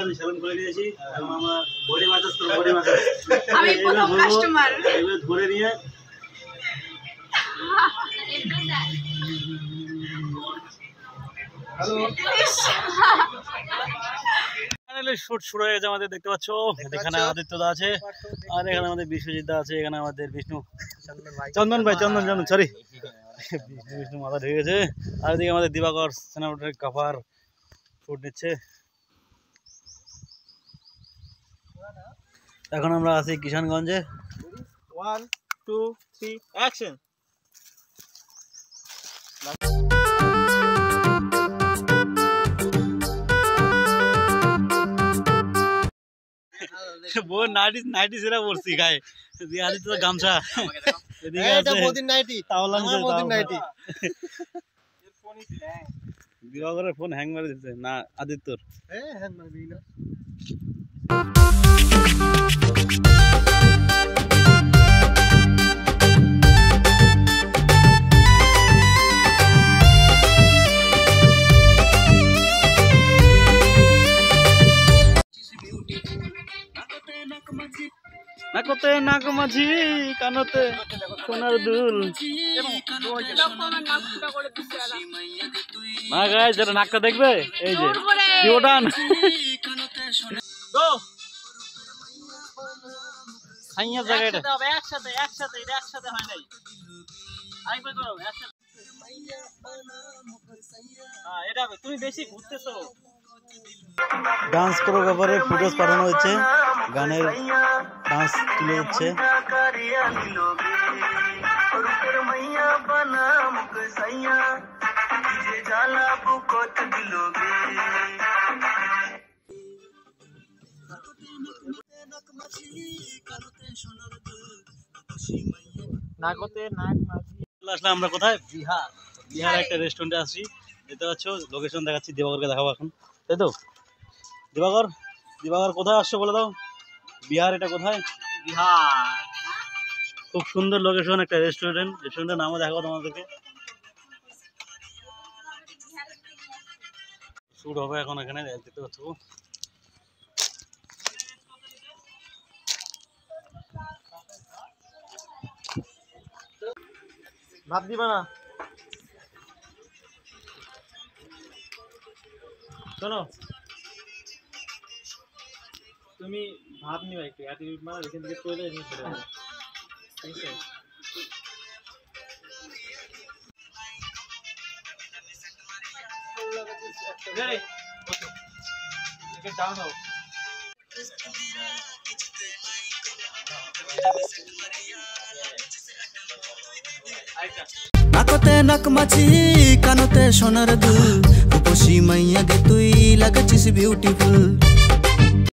আমি সেলুন করে দিয়েছি এবং আমরা বডি ম্যাসাজ করব বডি ম্যাসাজ আমি প্রথম কাস্টমার এইভাবে ধরে নিয়ে হ্যালো ফাইনালি শুট শুরু হয়ে গেছে আমাদের দেখতে পাচ্ছো এখানে আদিত্য দা আছে আর এখানে আমাদের বিশ্বজিৎ দা আছে এখানে আমাদের বিষ্ণু চন্দন ভাই চন্দন সরি বিষ্ণু মাথা ঢেকে গেছে আর এদিকে আমাদের দিবাকর সিনেমাটোর কভার শুট নিচ্ছে এখন আমরা আছি কিষানগঞ্জে 1 2 3 অ্যাকশন वो नाइटी सेरा পরছি গায়ে দিয়ে আদিত্য তো গামছা এদিকে আছে এটা মোদিন নাইটি তাওলা আমার মোদিন নাইটি এর ফোন ই হ্যাং দিবাকরের ফোন হ্যাং মেরে দিতে না আদিত্যর হ্যাং মারবি না নাকতে নাক মাঝি কানতে সোনার দুল না গাইস যারা নাকটা দেখবে এই যে ডিওডান গো সাইয়া জায়গাটা একসাথে এটা একসাথে হয় নাই আরেকবার করো একসাথে হ্যাঁ এটা তুমি বেশি ঘুরতেছো ডান্স কোরিওগ্রাফারের ফুটেজ পাঠানো হচ্ছে গানের ডান্স তুলে হচ্ছে আসলে আমরা কোথায় বিহার একটা রেস্টুরেন্টে আসছি দেখতে পাচ্ছ লোকেশন দেখাচ্ছি দিবাকরকে দেখাবো এখন তাই তো দিবাকর কোথায় আসছো বলে দাও বিহার এটা কোথায় বিহার খুব সুন্দর লোকেশন একটা রেস্টুরেন্টের নামও দেখাবো তোমাদেরকে শুট হবে এখন এখানে দেখতে পাচ্ছ ভাত দিবা না শোনো তুমি ভাত নিবা একটু অ্যাটিটিউড মারা এখান থেকে চলে নিয়ে চলে যাবে ঠিক আছে রেডি ওকে ডাউন হও নাকতে নাক মাছি কানতে সোনার দুল রূপসী মাইয়া গে তুই লাগছিস বিউটিফুল